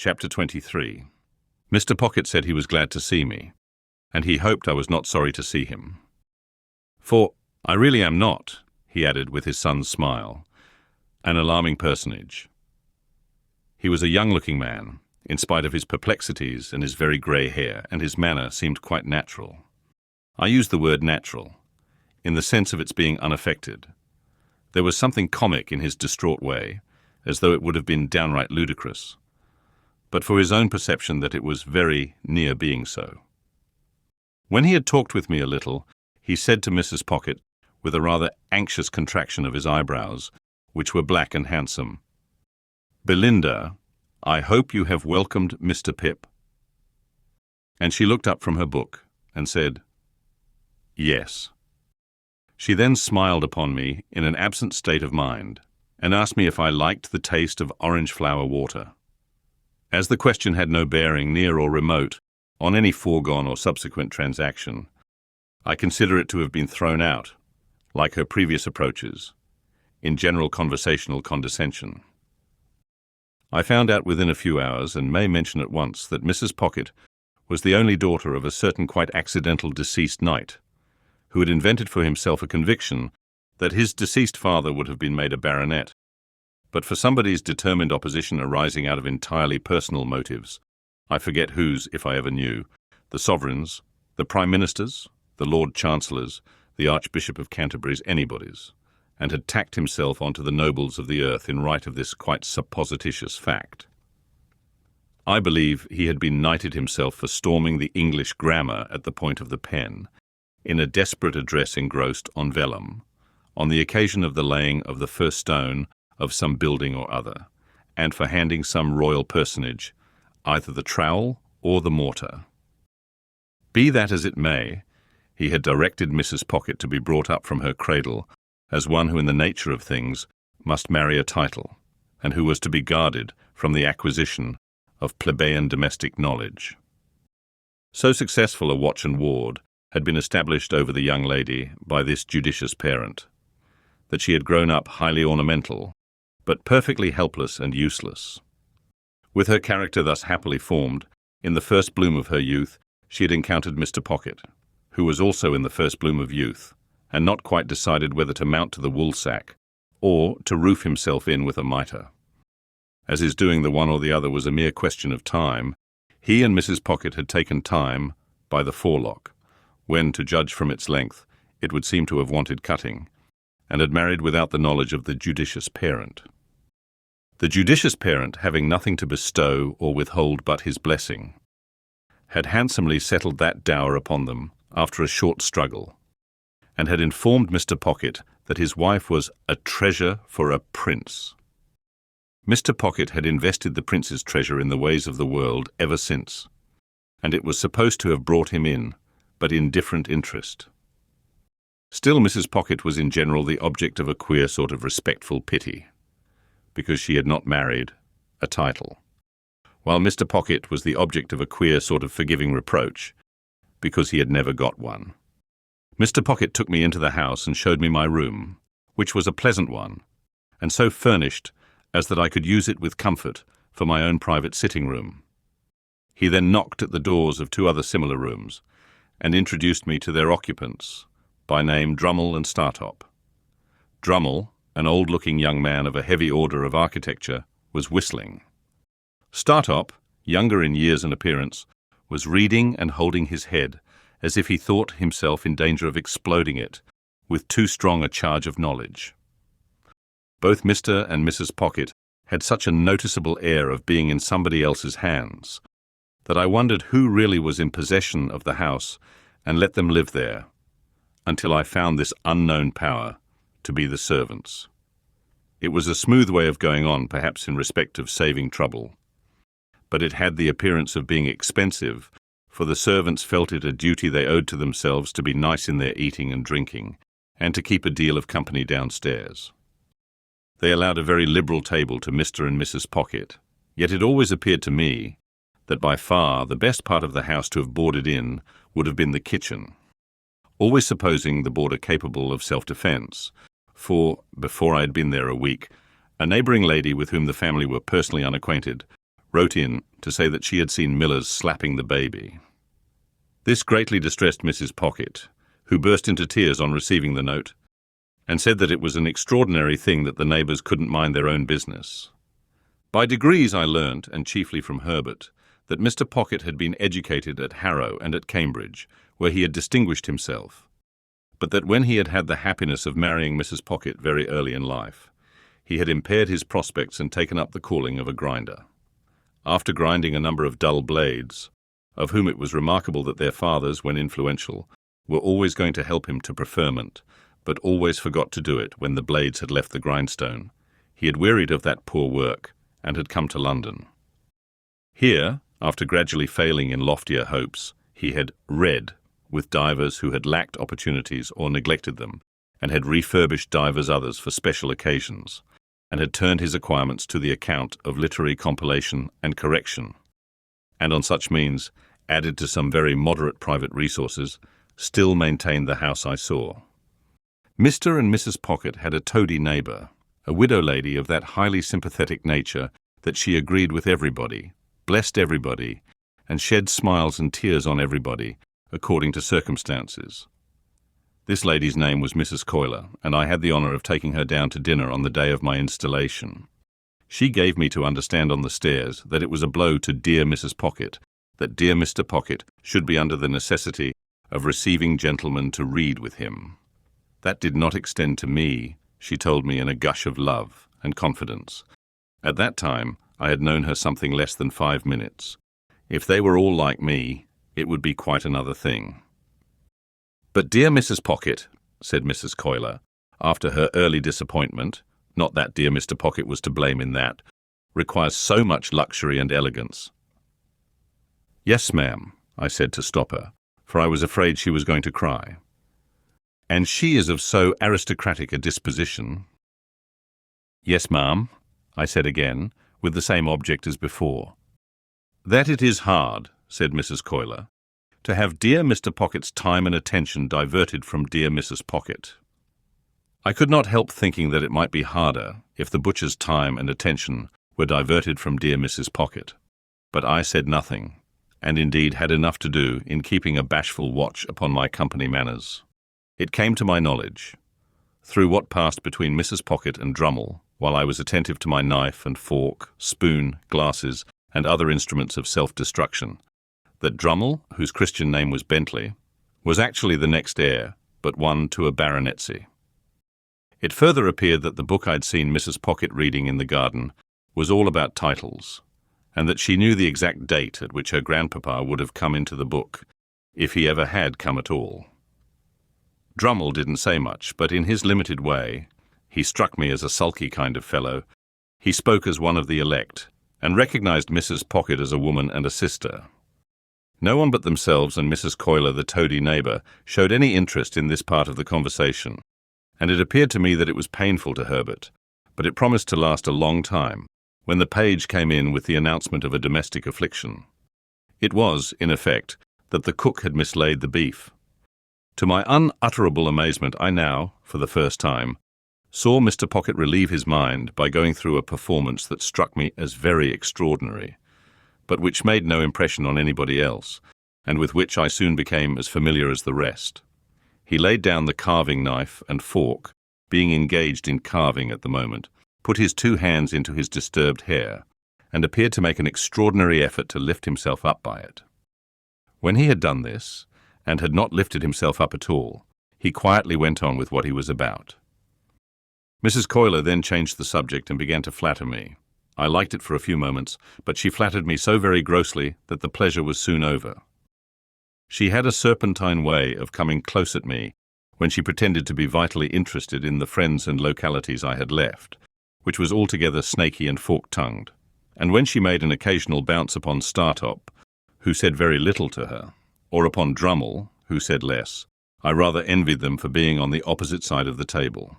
Chapter 23. Mr. Pocket said he was glad to see me, and he hoped I was not sorry to see him. For I really am not, he added with his son's smile, an alarming personage. He was a young-looking man, in spite of his perplexities and his very grey hair, and his manner seemed quite natural. I use the word natural, in the sense of its being unaffected. There was something comic in his distraught way, as though it would have been downright ludicrous, but for his own perception that it was very near being so. When he had talked with me a little, he said to Mrs. Pocket, with a rather anxious contraction of his eyebrows, which were black and handsome, "Belinda, I hope you have welcomed Mr. Pip." And she looked up from her book and said, "Yes." She then smiled upon me in an absent state of mind, and asked me if I liked the taste of orange flower water. As the question had no bearing, near or remote, on any foregone or subsequent transaction, I consider it to have been thrown out, like her previous approaches, in general conversational condescension. I found out within a few hours, and may mention at once, that Mrs. Pocket was the only daughter of a certain quite accidental deceased knight, who had invented for himself a conviction that his deceased father would have been made a baronet, but for somebody's determined opposition arising out of entirely personal motives, I forget whose, if I ever knew, the sovereigns, the prime ministers, the Lord Chancellors, the Archbishop of Canterbury's, anybody's, and had tacked himself onto the nobles of the earth in right of this quite supposititious fact. I believe he had been knighted himself for storming the English grammar at the point of the pen, in a desperate address engrossed on vellum, on the occasion of the laying of the first stone of some building or other, and for handing some royal personage either the trowel or the mortar. Be that as it may, he had directed Mrs. Pocket to be brought up from her cradle as one who in the nature of things must marry a title, and who was to be guarded from the acquisition of plebeian domestic knowledge. So successful a watch and ward had been established over the young lady by this judicious parent, that she had grown up highly ornamental, but perfectly helpless and useless. With her character thus happily formed, in the first bloom of her youth, she had encountered Mr. Pocket, who was also in the first bloom of youth, and not quite decided whether to mount to the woolsack, or to roof himself in with a mitre. As his doing the one or the other was a mere question of time, he and Mrs. Pocket had taken time by the forelock, when, to judge from its length, it would seem to have wanted cutting, and had married without the knowledge of the judicious parent. The judicious parent, having nothing to bestow or withhold but his blessing, had handsomely settled that dower upon them after a short struggle, and had informed Mr. Pocket that his wife was a treasure for a prince. Mr. Pocket had invested the prince's treasure in the ways of the world ever since, and it was supposed to have brought him in, but in different interest. Still, Mrs. Pocket was in general the object of a queer sort of respectful pity, because she had not married a title, while Mr. Pocket was the object of a queer sort of forgiving reproach, because he had never got one. Mr. Pocket took me into the house and showed me my room, which was a pleasant one, and so furnished as that I could use it with comfort for my own private sitting-room. He then knocked at the doors of two other similar rooms, and introduced me to their occupants, by name Drummle and Startop. Drummle, an old-looking young man of a heavy order of architecture, was whistling. Startop, younger in years and appearance, was reading and holding his head as if he thought himself in danger of exploding it with too strong a charge of knowledge. Both Mr. and Mrs. Pocket had such a noticeable air of being in somebody else's hands that I wondered who really was in possession of the house and let them live there, until I found this unknown power to be the servants. It was a smooth way of going on, perhaps in respect of saving trouble, but it had the appearance of being expensive, for the servants felt it a duty they owed to themselves to be nice in their eating and drinking, and to keep a deal of company downstairs. They allowed a very liberal table to Mr. and Mrs. Pocket, yet it always appeared to me that by far the best part of the house to have boarded in would have been the kitchen, always supposing the boarder capable of self-defence, for, before I had been there a week, a neighbouring lady with whom the family were personally unacquainted wrote in to say that she had seen Millers slapping the baby. This greatly distressed Mrs. Pocket, who burst into tears on receiving the note, and said that it was an extraordinary thing that the neighbours couldn't mind their own business. By degrees I learnt, and chiefly from Herbert, that Mr. Pocket had been educated at Harrow and at Cambridge, where he had distinguished himself, but that when he had had the happiness of marrying Mrs. Pocket very early in life, he had impaired his prospects and taken up the calling of a grinder. After grinding a number of dull blades, of whom it was remarkable that their fathers, when influential, were always going to help him to preferment, but always forgot to do it when the blades had left the grindstone, he had wearied of that poor work and had come to London. Here, after gradually failing in loftier hopes, he had read with divers who had lacked opportunities or neglected them, and had refurbished divers others for special occasions, and had turned his acquirements to the account of literary compilation and correction, and on such means, added to some very moderate private resources, still maintained the house I saw. Mr. and Mrs. Pocket had a toady neighbour, a widow lady of that highly sympathetic nature that she agreed with everybody, blessed everybody, and shed smiles and tears on everybody, according to circumstances. This lady's name was Mrs. Coiler, and I had the honour of taking her down to dinner on the day of my installation. She gave me to understand on the stairs that it was a blow to dear Mrs. Pocket, that dear Mr. Pocket should be under the necessity of receiving gentlemen to read with him. That did not extend to me, she told me in a gush of love and confidence. At that time, I had known her something less than 5 minutes. If they were all like me, it would be quite another thing. But dear Mrs. Pocket, said Mrs. Coiler, after her early disappointment, not that dear Mr. Pocket was to blame in that, requires so much luxury and elegance. Yes, ma'am, I said to stop her, for I was afraid she was going to cry. And she is of so aristocratic a disposition. Yes, ma'am, I said again, with the same object as before. That it is hard, said Mrs. Coiler, to have dear Mr. Pocket's time and attention diverted from dear Mrs. Pocket. I could not help thinking that it might be harder if the butcher's time and attention were diverted from dear Mrs. Pocket, but I said nothing, and indeed had enough to do in keeping a bashful watch upon my company manners. It came to my knowledge, through what passed between Mrs. Pocket and Drummle, while I was attentive to my knife and fork, spoon, glasses, and other instruments of self-destruction, that Drummle, whose Christian name was Bentley, was actually the next heir, but one to a baronetcy. It further appeared that the book I'd seen Mrs. Pocket reading in the garden was all about titles, and that she knew the exact date at which her grandpapa would have come into the book, if he ever had come at all. Drummle didn't say much, but in his limited way, he struck me as a sulky kind of fellow. He spoke as one of the elect, and recognized Mrs. Pocket as a woman and a sister. No one but themselves and Mrs. Coiler, the toady neighbour, showed any interest in this part of the conversation, and it appeared to me that it was painful to Herbert, but it promised to last a long time, when the page came in with the announcement of a domestic affliction. It was, in effect, that the cook had mislaid the beef. To my unutterable amazement, I now, for the first time, saw Mr. Pocket relieve his mind by going through a performance that struck me as very extraordinary, but which made no impression on anybody else, and with which I soon became as familiar as the rest. He laid down the carving knife and fork, being engaged in carving at the moment, put his 2 hands into his disturbed hair, and appeared to make an extraordinary effort to lift himself up by it. When he had done this, and had not lifted himself up at all, he quietly went on with what he was about. Mrs. Coiler then changed the subject and began to flatter me. I liked it for a few moments, but she flattered me so very grossly that the pleasure was soon over. She had a serpentine way of coming close at me when she pretended to be vitally interested in the friends and localities I had left, which was altogether snaky and fork-tongued, and when she made an occasional bounce upon Startop, who said very little to her, or upon Drummle, who said less, I rather envied them for being on the opposite side of the table.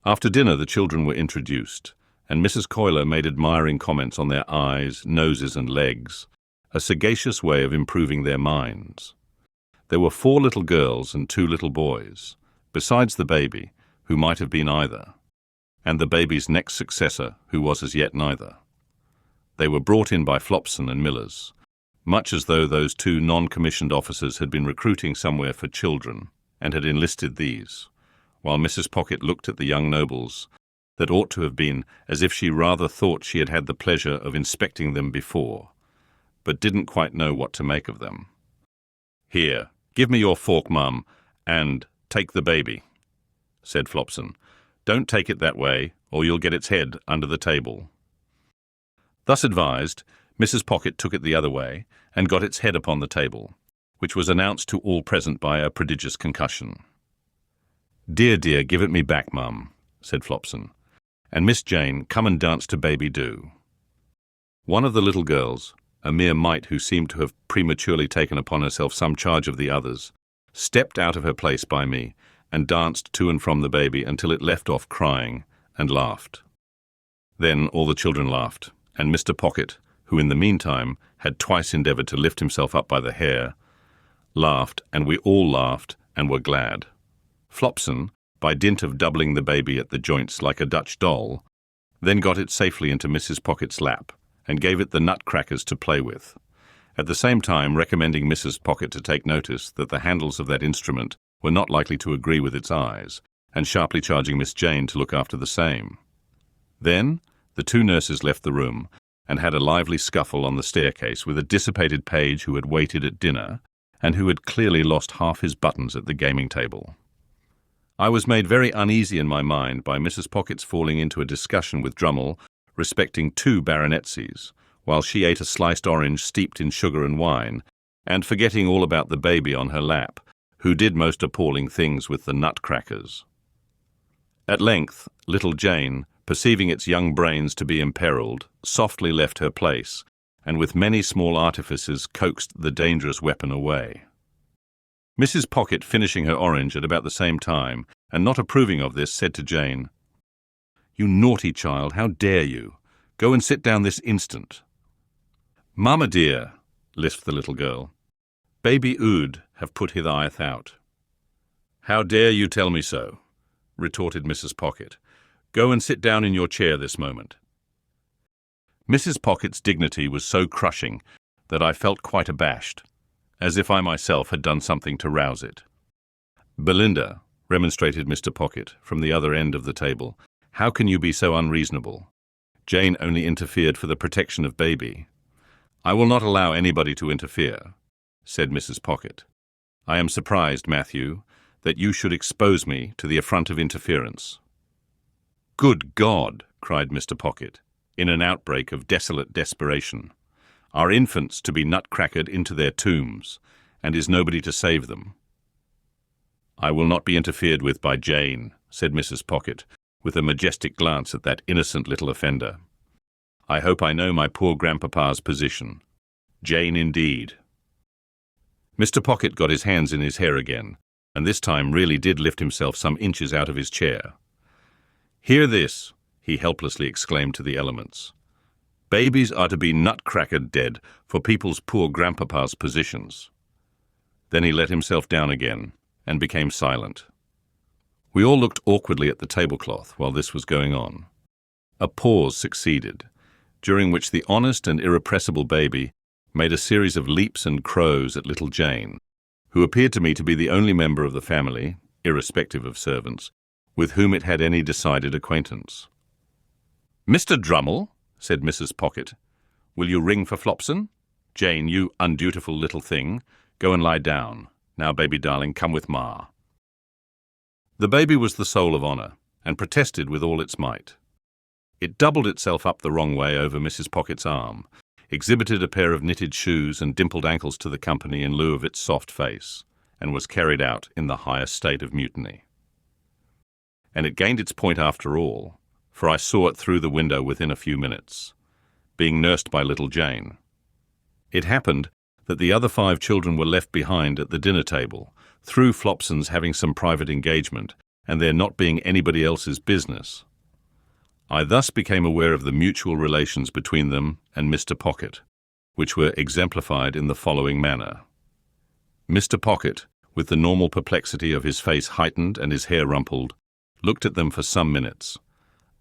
After dinner the children were introduced, and Mrs. Coiler made admiring comments on their eyes, noses, and legs, a sagacious way of improving their minds. There were 4 little girls and 2 little boys, besides the baby, who might have been either, and the baby's next successor, who was as yet neither. They were brought in by Flopson and Millers, much as though those two non-commissioned officers had been recruiting somewhere for children and had enlisted these, while Mrs. Pocket looked at the young nobles that ought to have been as if she rather thought she had had the pleasure of inspecting them before, but didn't quite know what to make of them. "Here, give me your fork, Mum, and take the baby," said Flopson. "Don't take it that way, or you'll get its head under the table." Thus advised, Mrs. Pocket took it the other way and got its head upon the table, which was announced to all present by a prodigious concussion. "Dear, dear, give it me back, Mum," said Flopson. "And Miss Jane, come and dance to Baby Do." One of the little girls, a mere mite who seemed to have prematurely taken upon herself some charge of the others, stepped out of her place by me and danced to and from the baby until it left off crying and laughed. Then all the children laughed, and Mr. Pocket, who in the meantime had twice endeavoured to lift himself up by the hair, laughed, and we all laughed and were glad. Flopson, by dint of doubling the baby at the joints like a Dutch doll, then got it safely into Mrs. Pocket's lap and gave it the nutcrackers to play with, at the same time recommending Mrs. Pocket to take notice that the handles of that instrument were not likely to agree with its eyes, and sharply charging Miss Jane to look after the same. Then the two nurses left the room and had a lively scuffle on the staircase with a dissipated page who had waited at dinner and who had clearly lost half his buttons at the gaming table. I was made very uneasy in my mind by Mrs. Pocket's falling into a discussion with Drummle respecting 2 baronetcies, while she ate a sliced orange steeped in sugar and wine, and forgetting all about the baby on her lap, who did most appalling things with the nutcrackers. At length, little Jane, perceiving its young brains to be imperilled, softly left her place, and with many small artifices coaxed the dangerous weapon away. Mrs. Pocket, finishing her orange at about the same time, and not approving of this, said to Jane, "You naughty child, how dare you? Go and sit down this instant." "Mamma dear," lisped the little girl, "Baby Ood have put his eyeth out." "How dare you tell me so?" retorted Mrs. Pocket. "Go and sit down in your chair this moment." Mrs. Pocket's dignity was so crushing that I felt quite abashed, as if I myself had done something to rouse it. "Belinda," remonstrated Mr. Pocket from the other end of the table, "how can you be so unreasonable? Jane only interfered for the protection of baby." "I will not allow anybody to interfere," said Mrs. Pocket. "I am surprised, Matthew, that you should expose me to the affront of interference." "Good God!" cried Mr. Pocket, in an outbreak of desolate desperation. "Are infants to be nutcrackered into their tombs, and is nobody to save them?" "I will not be interfered with by Jane," said Mrs. Pocket, with a majestic glance at that innocent little offender. "I hope I know my poor grandpapa's position. Jane indeed." Mr. Pocket got his hands in his hair again, and this time really did lift himself some inches out of his chair. "Hear this," he helplessly exclaimed to the elements. "Babies are to be nutcrackered dead for people's poor grandpapa's positions." Then he let himself down again and became silent. We all looked awkwardly at the tablecloth while this was going on. A pause succeeded, during which the honest and irrepressible baby made a series of leaps and crows at little Jane, who appeared to me to be the only member of the family, irrespective of servants, with whom it had any decided acquaintance. "Mr. Drummle," said Mrs. Pocket, "will you ring for Flopson? Jane, you undutiful little thing, go and lie down. Now, baby darling, come with Ma." The baby was the soul of honour, and protested with all its might. It doubled itself up the wrong way over Mrs. Pocket's arm, exhibited a pair of knitted shoes and dimpled ankles to the company in lieu of its soft face, and was carried out in the highest state of mutiny. And it gained its point after all, for I saw it through the window within a few minutes, being nursed by little Jane. It happened that the other 5 children were left behind at the dinner table, through Flopson's having some private engagement, and there not being anybody else's business. I thus became aware of the mutual relations between them and Mr. Pocket, which were exemplified in the following manner. Mr. Pocket, with the normal perplexity of his face heightened and his hair rumpled, looked at them for some minutes,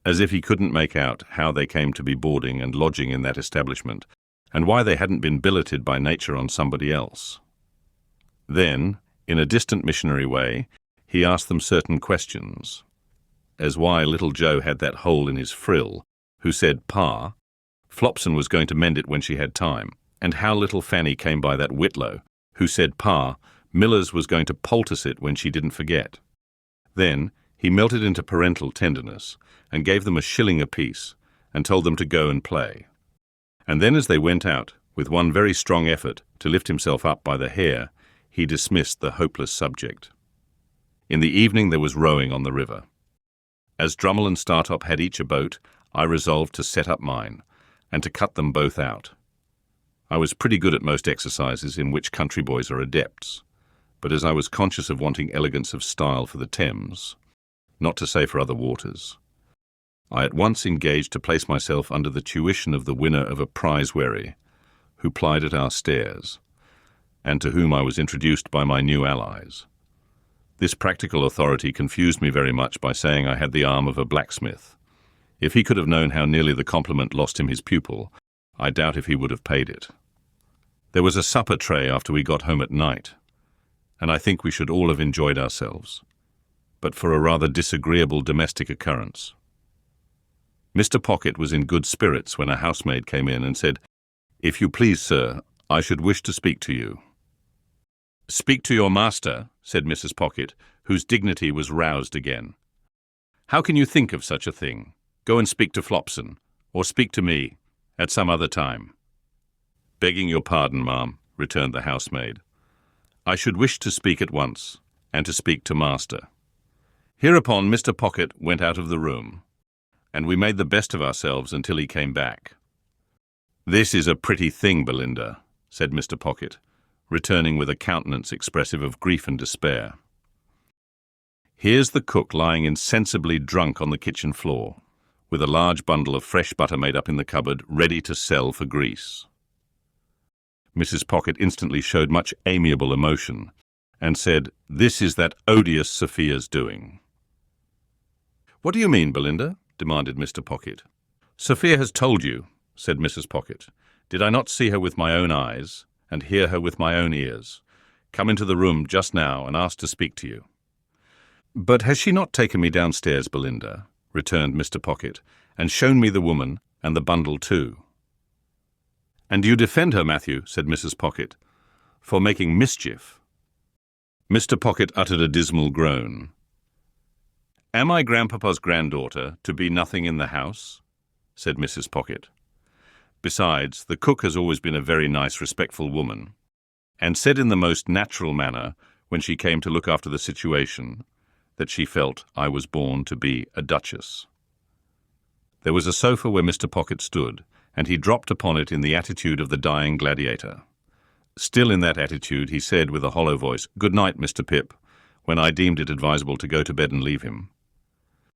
as if he couldn't make out how they came to be boarding and lodging in that establishment, and why they hadn't been billeted by nature on somebody else. Then, in a distant missionary way, he asked them certain questions, as why little Joe had that hole in his frill, who said, "Pa, Flopson was going to mend it when she had time," and how little Fanny came by that Whitlow, who said, "Pa, Miller's was going to poultice it when she didn't forget." Then he melted into parental tenderness and gave them $1 apiece and told them to go and play. And then as they went out, with one very strong effort to lift himself up by the hair, he dismissed the hopeless subject. In the evening there was rowing on the river. As Drummle and Startop had each a boat, I resolved to set up mine, and to cut them both out. I was pretty good at most exercises in which country boys are adepts, but as I was conscious of wanting elegance of style for the Thames, not to say for other waters, I at once engaged to place myself under the tuition of the winner of a prize wherry, who plied at our stairs, and to whom I was introduced by my new allies. This practical authority confused me very much by saying I had the arm of a blacksmith. If he could have known how nearly the compliment lost him his pupil, I doubt if he would have paid it. There was a supper tray after we got home at night, and I think we should all have enjoyed ourselves, but for a rather disagreeable domestic occurrence. Mr. Pocket was in good spirits when a housemaid came in and said, "If you please, sir, I should wish to speak to you." "Speak to your master," said Mrs. Pocket, whose dignity was roused again. "How can you think of such a thing? Go and speak to Flopson, or speak to me, at some other time." "Begging your pardon, ma'am," returned the housemaid. "I should wish to speak at once, and to speak to master." Hereupon Mr. Pocket went out of the room, and we made the best of ourselves until he came back. "This is a pretty thing, Belinda," said Mr. Pocket, returning with a countenance expressive of grief and despair. "Here's the cook lying insensibly drunk on the kitchen floor, with a large bundle of fresh butter made up in the cupboard, ready to sell for grease." Mrs. Pocket instantly showed much amiable emotion, and said, "This is that odious Sophia's doing." "What do you mean, Belinda?" demanded Mr. Pocket. "Sophia has told you," said Mrs. Pocket. "Did I not see her with my own eyes, and hear her with my own ears, come into the room just now and ask to speak to you?" "But has she not taken me downstairs, Belinda," returned Mr. Pocket, "and shown me the woman, and the bundle too?" "And you defend her, Matthew," said Mrs. Pocket, "for making mischief?" Mr. Pocket uttered a dismal groan. "Am I grandpapa's granddaughter to be nothing in the house?" said Mrs. Pocket. "Besides, the cook has always been a very nice, respectful woman, and said in the most natural manner, when she came to look after the situation, that she felt I was born to be a duchess." There was a sofa where Mr. Pocket stood, and he dropped upon it in the attitude of the dying gladiator. Still in that attitude, he said with a hollow voice, "Good night, Mr. Pip," when I deemed it advisable to go to bed and leave him.